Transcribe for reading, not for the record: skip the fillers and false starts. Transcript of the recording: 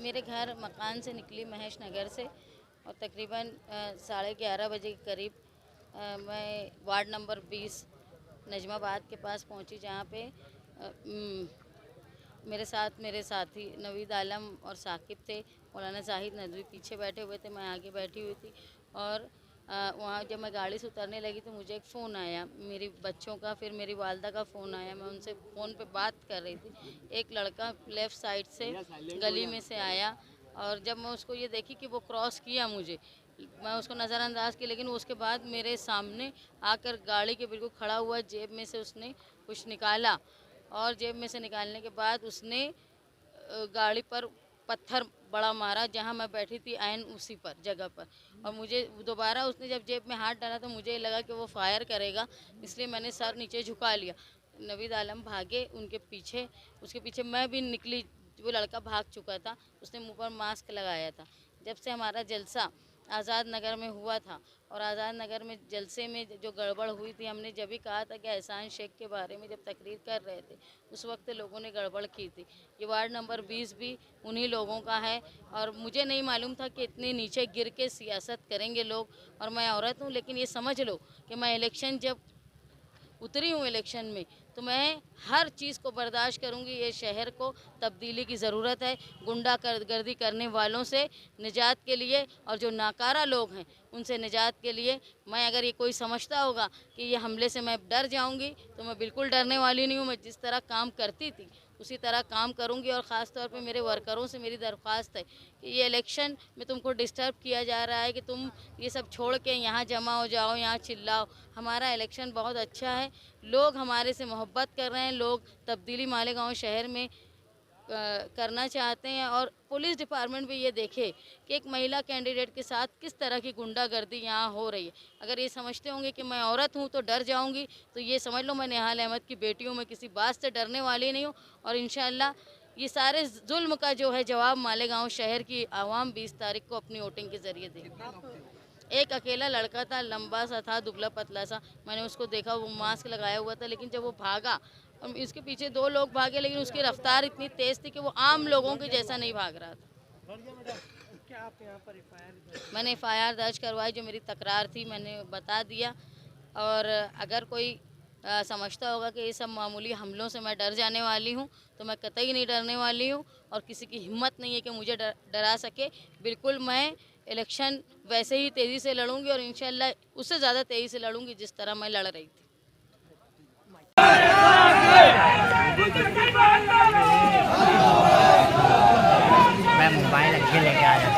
मेरे घर मकान से निकली महेश नगर से और तकरीबन 11:30 बजे के करीब मैं वार्ड नंबर 20 नजमाबाद के पास पहुंची, जहां पे मेरे साथ मेरे साथी नवीद आलम और साकिब थे। मौलाना जाहिद नदवी पीछे बैठे हुए थे, मैं आगे बैठी हुई थी। और वहाँ जब मैं गाड़ी से उतरने लगी तो मुझे एक फ़ोन आया मेरी बच्चों का, फिर मेरी वालदा का फ़ोन आया। मैं उनसे फ़ोन पे बात कर रही थी। एक लड़का लेफ़्ट साइड से गली में से आया और जब मैं उसको ये देखी कि वो क्रॉस किया मुझे, मैं उसको नज़रअंदाज की, लेकिन उसके बाद मेरे सामने आकर गाड़ी के बिल्कुल खड़ा हुआ, जेब में से उसने कुछ निकाला और जेब में से निकालने के बाद उसने गाड़ी पर पत्थर बड़ा मारा जहां मैं बैठी थी, ऐन उसी पर जगह पर। और मुझे दोबारा उसने जब जेब में हाथ डाला तो मुझे लगा कि वो फायर करेगा, इसलिए मैंने सर नीचे झुका लिया। नवीद आलम भागे उनके पीछे, उसके पीछे मैं भी निकली। वो लड़का भाग चुका था, उसने मुंह पर मास्क लगाया था। जब से हमारा जलसा आज़ाद नगर में हुआ था और आज़ाद नगर में जलसे में जो गड़बड़ हुई थी, हमने जब भी कहा था कि एहसान शेख के बारे में जब तकरीर कर रहे थे उस वक्त लोगों ने गड़बड़ की थी। ये वार्ड नंबर 20 भी उन्हीं लोगों का है और मुझे नहीं मालूम था कि इतने नीचे गिर के सियासत करेंगे लोग। और मैं औरत हूँ, लेकिन ये समझ लो कि मैं इलेक्शन जब उतरी हूँ इलेक्शन में तो मैं हर चीज़ को बर्दाश्त करूँगी। ये शहर को तब्दीली की ज़रूरत है, गुंडा गर्दी करने वालों से निजात के लिए और जो नाकारा लोग हैं उनसे निजात के लिए। मैं अगर ये कोई समझता होगा कि ये हमले से मैं डर जाऊंगी तो मैं बिल्कुल डरने वाली नहीं हूँ। मैं जिस तरह काम करती थी उसी तरह काम करूंगी। और ख़ास तौर पे मेरे वर्करों से मेरी दरख्वास्त है कि ये इलेक्शन में तुमको डिस्टर्ब किया जा रहा है कि तुम ये सब छोड़ के यहाँ जमा हो जाओ, यहाँ चिल्लाओ। हमारा इलेक्शन बहुत अच्छा है, लोग हमारे से मोहब्बत कर रहे हैं, लोग तब्दीली मालेगांव शहर में करना चाहते हैं। और पुलिस डिपार्टमेंट भी ये देखे कि एक महिला कैंडिडेट के साथ किस तरह की गुंडागर्दी यहाँ हो रही है। अगर ये समझते होंगे कि मैं औरत हूँ तो डर जाऊँगी, तो ये समझ लो मैं निहाल अहमद की बेटी हूँ, मैं किसी बात से डरने वाली नहीं हूँ। और इंशाअल्लाह ये सारे जुल्म का जो है जवाब मालेगांव शहर की आवाम 20 तारीख को अपनी वोटिंग के ज़रिए देगी। एक अकेला लड़का था, लंबा सा था, दुबला पतला सा, मैंने उसको देखा, वो मास्क लगाया हुआ था। लेकिन जब वो भागा और इसके पीछे 2 लोग भागे, लेकिन उसकी रफ्तार इतनी तेज़ थी कि वो आम लोगों के जैसा नहीं भाग रहा था। क्या आप यहाँ पर मैंने FIR दर्ज करवाई, जो मेरी तकरार थी मैंने बता दिया। और अगर कोई समझता होगा कि ये सब मामूली हमलों से मैं डर जाने वाली हूँ तो मैं कतई नहीं डरने वाली हूँ और किसी की हिम्मत नहीं है कि मुझे डरा सके। बिल्कुल मैं इलेक्शन वैसे ही तेज़ी से लड़ूंगी और इंशाल्लाह उससे ज़्यादा तेज़ी से लड़ूंगी जिस तरह मैं लड़ रही थी। मैं मोबाइल अच्छे लेके आया।